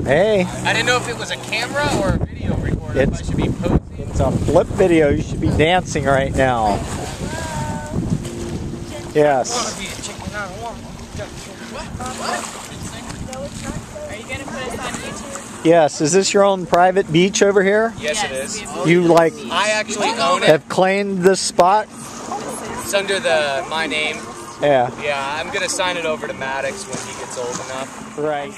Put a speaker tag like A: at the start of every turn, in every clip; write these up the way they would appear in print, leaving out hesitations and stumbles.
A: Hey.
B: I didn't know if it was a camera or a video recorder. If I should be posing.
A: It's a flip video. You should be dancing right now. Yes.
C: Are you going to put us on YouTube?
A: Yes. Is this your own private beach over here?
B: Yes, it is.
A: You like
B: I actually own it.
A: have claimed this spot?
B: It's under my name.
A: Yeah.
B: Yeah, I'm gonna sign it over to Maddox when he gets old enough.
A: Right.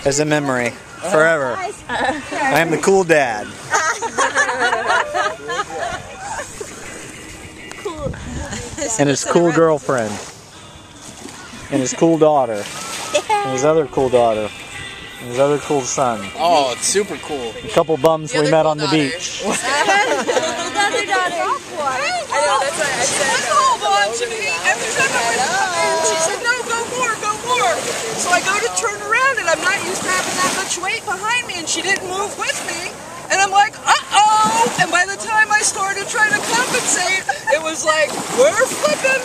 A: As a memory. Forever. I am the cool dad. And his cool girlfriend. And his cool daughter. And his other cool daughter. And his other cool son.
B: Oh, it's super cool.
A: A couple bums we met on the beach.
C: I know, that's why I said
D: hold on to me. Every time I went to come in, she said, no, go more, go more. So I go to turn around, and I'm not used to having that much weight behind me, and she didn't move with me. And I'm like, uh-oh. And by the time I started trying to compensate, it was like, we're flipping.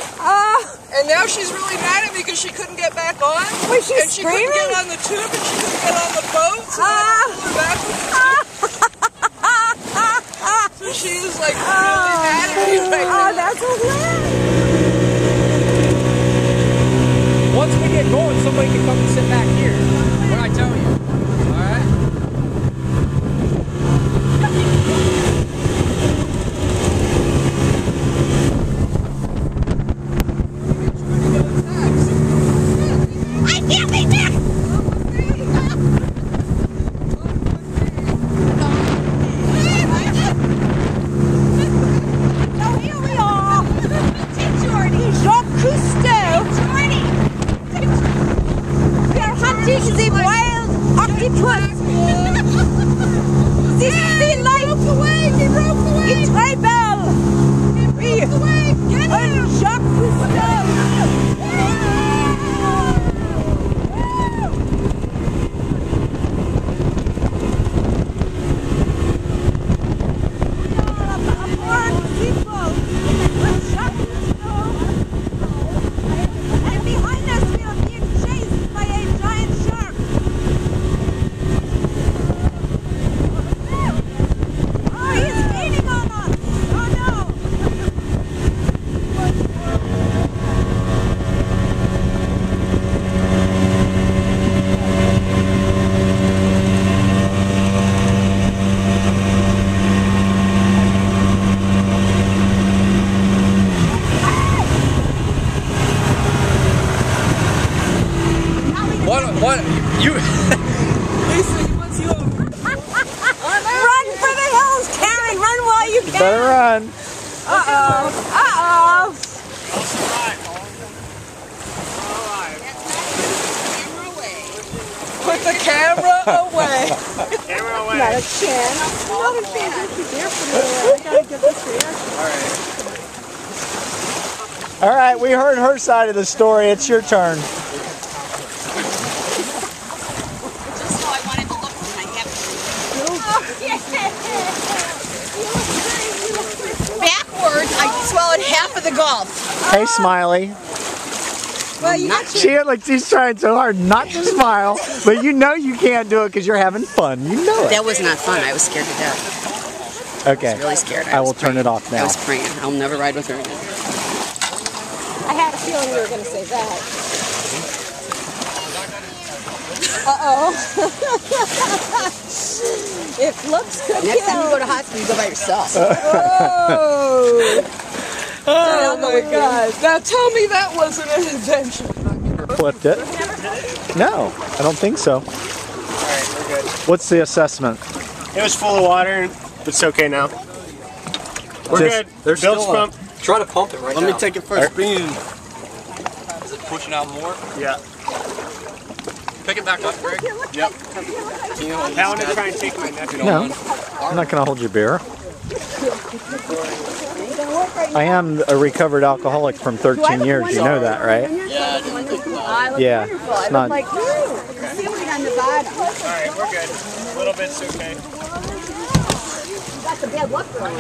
D: And now she's really mad at me because she couldn't get back on.
E: Was she
D: and she
E: screaming?
D: couldn't get on the tube, and she couldn't get on the boat. So I pulled her back with the tube. So she is like really mad at me right now.
E: Oh, that's hilarious.
B: Once we get going, somebody can come and sit back here. What I tell you. Alright?
E: I can't be back. So here we are. Jacques Cousteau. We are hunting the wild octopus. This sea life is tribal. We are Jacques Cousteau. And behind us we are being chased by a giant shark. Oh, he's gaining on us. Oh no.
B: What? You...
D: Lisa, he wants you over.
E: Run for the hills, Karen. Run while you can.
A: Better run.
E: Uh-oh. Uh-oh.
D: Put the camera away.
E: Not a chance. Not a chance. Here for me. I gotta get this reaction.
A: All right, we heard her side of the story. It's your turn.
C: Just how I wanted to look when I kept backwards, I swallowed half of the Gulf.
A: Hey, Smiley.
E: Well, you
A: She's trying so hard not to smile, but you know you can't do it because you're having fun. You know it.
C: That was not fun. I was scared to death.
A: Okay.
C: I was really scared.
A: I will turn it off
C: I
A: now.
C: was praying. I'll never ride with her again.
E: I had a feeling you were going to say that. Uh-oh. If looks could
C: Next time you
E: kill.
C: go to hospital, you go by yourself.
D: Oh my God. Now tell me that wasn't an adventure.
A: Flipped it. No, I don't think so.
F: Alright, we're good.
A: What's the assessment?
F: It was full of water, but it's okay now. We're good.
G: There's
F: Bilge
G: still
F: pump.
G: Try to pump it right now.
F: Let me take it first.
G: Is it pushing out more?
F: Yeah.
G: Pick it back up, Greg.
F: Yep. I want to try and take my neck.
A: No, I'm not going to hold your beer. I am a recovered alcoholic from 13 years. You know that, right? Yeah. It's not.
E: Like, ceiling on the bottom.
F: Alright, we're good. A little bit's okay.
E: Got the bad luck going.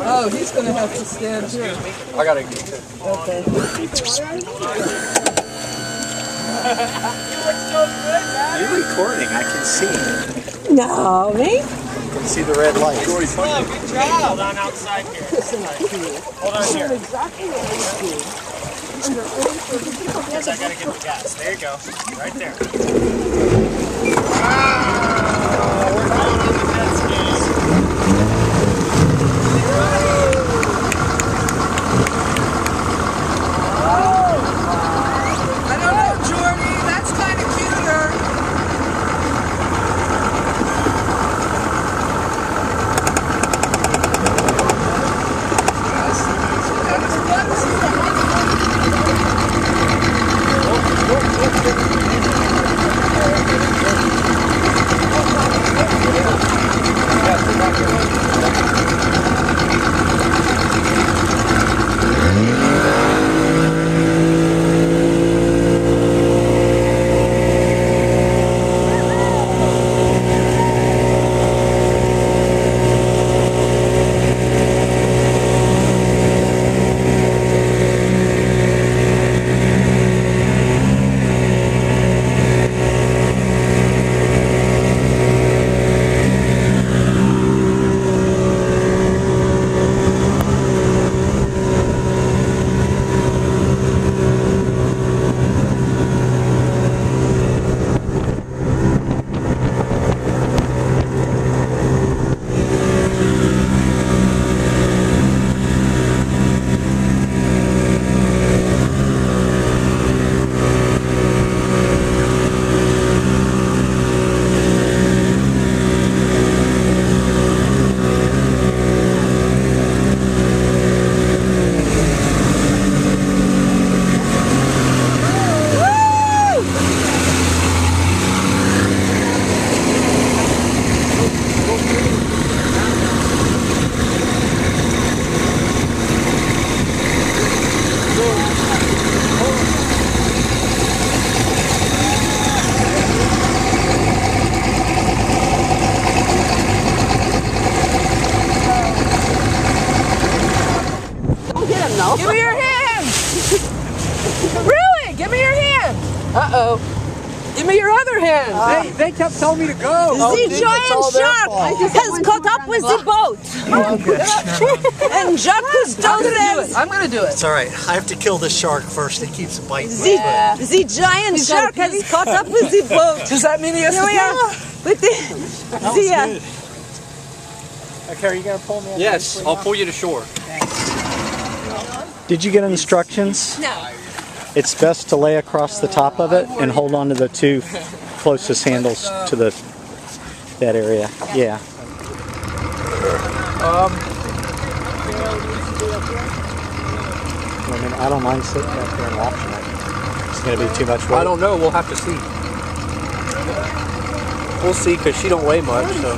D: Oh, he's going to have to stand here.
G: I gotta get it.
D: Okay. You look so good, man.
A: You're recording, I can see.
E: No, me?
A: I can see the red light.
F: Good job. Hold on outside here. Hold on here.
E: Exactly what I do.
F: Yes, I gotta get the gas. There you go. Right there. We're going on the jet skis.
D: I don't know, Jordy. That's kind of cuter. Give me your hand! Really? Give me your hand! Uh-oh. Give me your other hand!
B: They kept telling me to go.
C: The giant shark has caught up with the boat. And Jacques Cousteau says
D: I'm gonna do it.
A: It's alright, I have to kill this shark first. He keeps biting me.
C: the giant shark has caught up with the boat.
D: Does that mean he has to
C: With the,
A: Okay, are you going to pull me up?
G: Yes, I'll pull you to shore.
A: Did you get instructions?
C: No.
A: It's best to lay across the top of it and hold on to the two closest handles to that area. Yeah. I mean, I don't mind sitting back there and watching it. It's going to be too much weight.
G: I don't know. We'll have to see. We'll see, because she don't weigh much. So.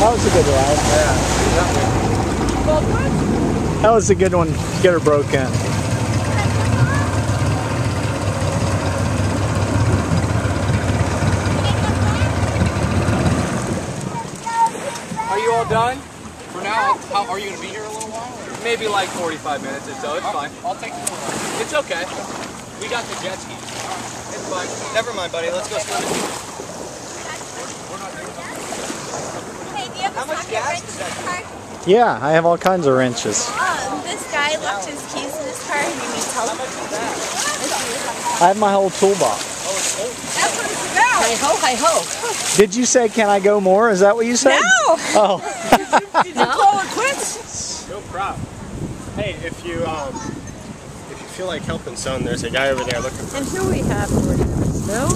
A: That was a good ride. That was a good one. Get her broken.
G: Are you all done? For now, are you going to be here a little while? Or? Maybe like 45 minutes or so. It's fine.
B: I'll take the one.
G: It's okay. We got the jet skis. It's fine.
F: Never mind, buddy. Let's go swimming.
H: Hey, do you have
F: How much gas does that
H: car?
A: Yeah, I have all kinds of wrenches.
H: This guy left his keys in his car and he needs help.
A: I have my whole toolbox.
D: That's what it's about.
C: Hi-ho, hi-ho.
A: Did you say, can I go more? Is that what you said?
D: No.
A: Oh.
D: Did you call it quits?
F: No problem. Hey, if you feel like helping son, there's a guy over there looking for.
C: And here we have Jordy Bristow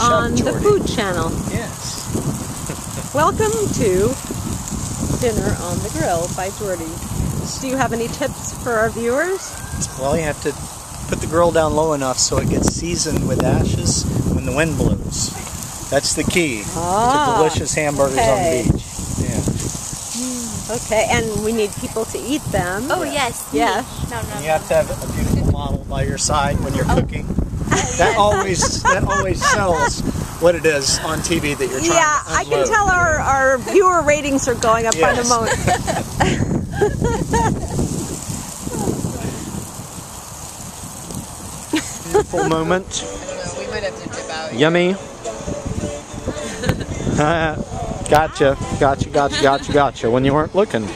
C: on the Food Channel.
A: Yes.
C: Welcome to Dinner on the Grill by Jordy. Do you have any tips for our viewers?
A: Well, you have to put the grill down low enough so it gets seasoned with ashes when the wind blows. That's the key to delicious hamburgers on the beach. Yeah.
C: Okay, and we need people to eat them.
H: Oh, yes.
C: Yeah.
H: No.
A: You have to have a beautiful model by your side when you're cooking. That always sells what it is on TV that you're trying to unload.
C: I can tell our viewer ratings are going up by the moment.
A: Beautiful moment.
D: We might have to dip out.
A: Yummy. Gotcha. When you weren't looking.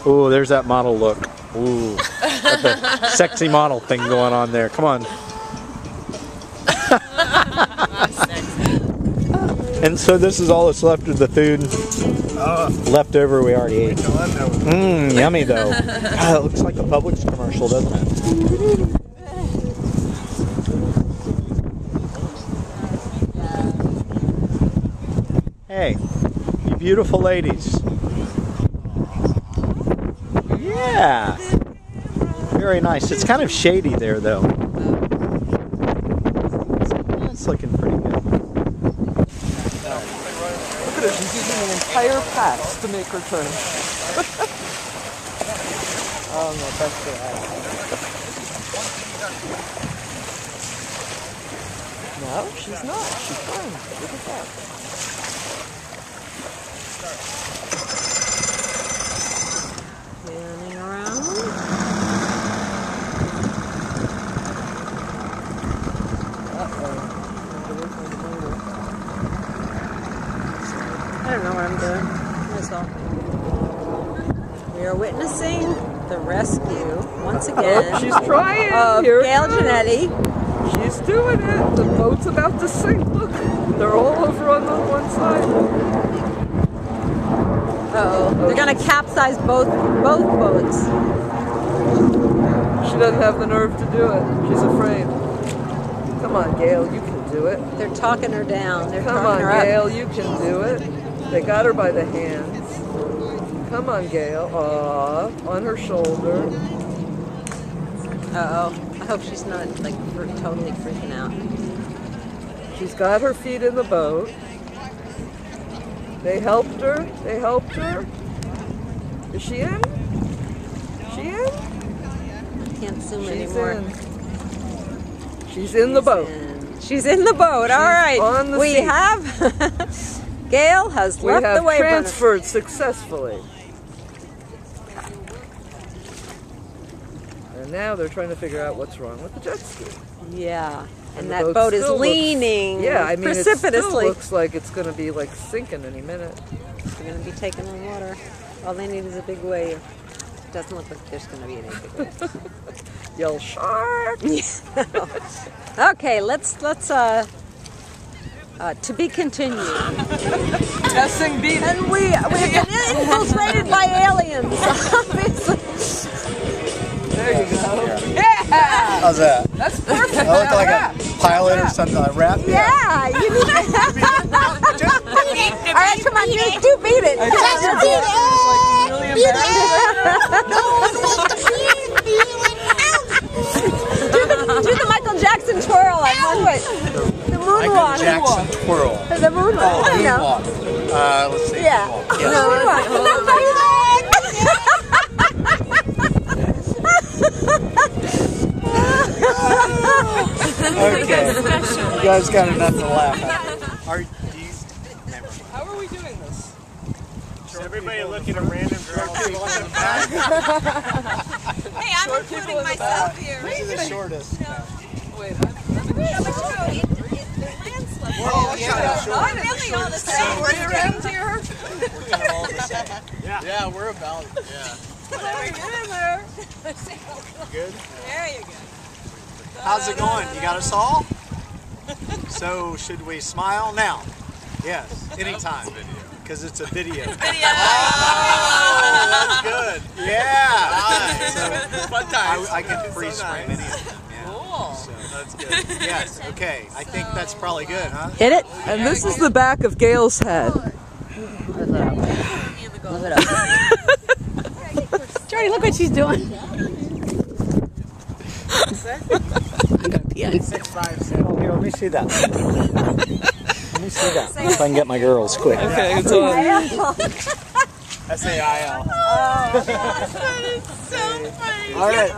A: Ooh, there's that model look. Ooh, got the sexy model thing going on there. Come on. And so this is all that's left of the food. Leftover we already ate. Yummy though. God, it looks like a Publix commercial, doesn't it? Hey, you beautiful ladies. Yeah. Very nice. It's kind of shady there though. It's looking pretty good.
D: Look at her, she's using the entire patch to make her turn.
A: Oh no, that's good.
D: No, she's not. She's fine. Look at that.
C: Turning around. I don't know what I'm doing. Myself. We are witnessing the rescue once again
D: Oh, she's trying.
C: of
D: Here it
C: Gail
D: goes.
C: Janetti.
D: She's doing it. The boat's about to sink. Look, they're all over on the one side.
C: Uh-oh. They're going to capsize both boats.
D: She doesn't have the nerve to do it. She's afraid. Come on, Gail, you can do it.
C: They're talking her down. They're
D: Come
C: talking
D: on,
C: her up.
D: Gail, you can do it. They got her by the hands. Come on, Gail. Aw, on her shoulder.
C: Uh-oh. I hope she's not, like, totally freaking out.
D: She's got her feet in the boat. They helped her. They helped her. Is she in? She in?
C: Can't zoom
D: She's
C: anymore.
D: in. She's in the boat.
C: She's in the boat. All right.
D: on the
C: we
D: seat.
C: have Gail has
D: We
C: left
D: have
C: the wave runner.
D: transferred successfully. And now they're trying to figure out what's wrong with the jet ski.
C: Yeah. And
D: the
C: that boat is
D: still looks-
C: leaning
D: Yeah, I mean, it still
C: precipitously.
D: looks like it's going to be like sinking any minute.
C: They're going to be taking on water. All they need is a big wave. Doesn't look like there's going to be any big wave.
D: Yell shark!
C: Okay, let's to be continued.
D: Testing beat.
C: And we've been infiltrated by aliens, obviously.
D: There you go.
A: How's that?
D: That's perfect.
A: I look like a pilot or something. A rap?
C: Yeah, you need All right, come on, do beat it. Do the Michael Jackson twirl at one way. The moonwalk.
A: Michael Jackson twirl.
C: The moonwalk.
A: Oh,
C: No.
A: moonwalk. Let's see.
C: Yeah.
A: Moonwalk. Yes.
C: No,
A: Okay. You guys got enough to laugh at.
D: How are we doing this?
F: Show everybody Everybody looking at random drunk people in the back.
H: Hey, I'm including myself here.
A: This is the shortest.
D: Wait,
H: I'm really all the same.
D: we're around here.
G: Yeah, we're about it. Yeah.
D: Get in there.
A: Good?
H: There you go.
A: How's it going? You got us all? So, should we smile now? Yes, anytime. Because it's a video.
H: Video.
A: That's good. Yeah. So,
G: Fun times.
A: I can freeze frame any of them. Yeah.
H: Cool.
A: So, that's good. Yes, okay. I think that's probably good, huh?
D: Hit it. And this is the back of Gail's head.
E: Jordy, look what she's doing.
A: Oh, here, let me see that. Let me see that. If I can get my girls quick.
D: Okay, it's on.
F: S-A-I-L.
H: That is so funny.
A: All right.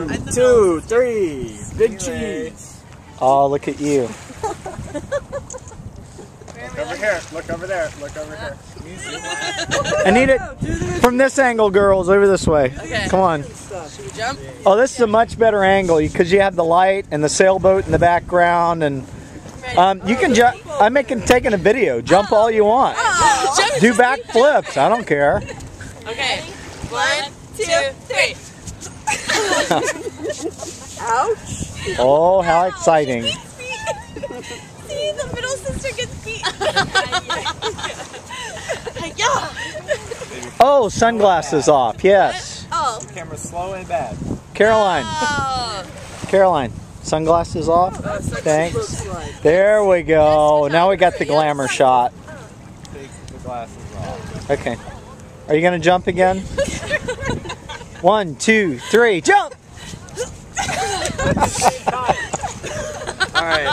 A: 1, 2, 3. Big cheese. Oh, look at you.
F: Look over here. Look over there. Look over here.
A: I need it from this angle, girls. Over this way.
H: Okay.
A: Come on.
H: Should we jump?
A: Oh, this is a much better angle because you have the light and the sailboat in the background, and you can jump. I'm taking a video. Jump all you want. Do backflips. I don't care.
H: Okay. 1, 2, 3.
D: Ouch.
A: Oh, how exciting!
H: See, the middle sister gets beat. Yeah.
A: Oh, sunglasses off. Yes.
H: Oh.
F: Camera's slow and bad.
A: Caroline.
H: Oh.
A: Caroline. Sunglasses off. Thanks.
D: Looks like.
A: There we go. Now we got the glamour shot.
F: Take the glasses off.
A: Okay. Are you gonna jump again? 1, 2, 3, jump!
G: Alright.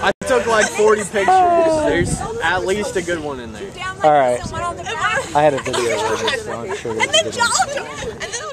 G: I took like 40 pictures. There's at least a good one in there.
A: All right. I had a video ready, so I'm sure there's a good one.
H: And then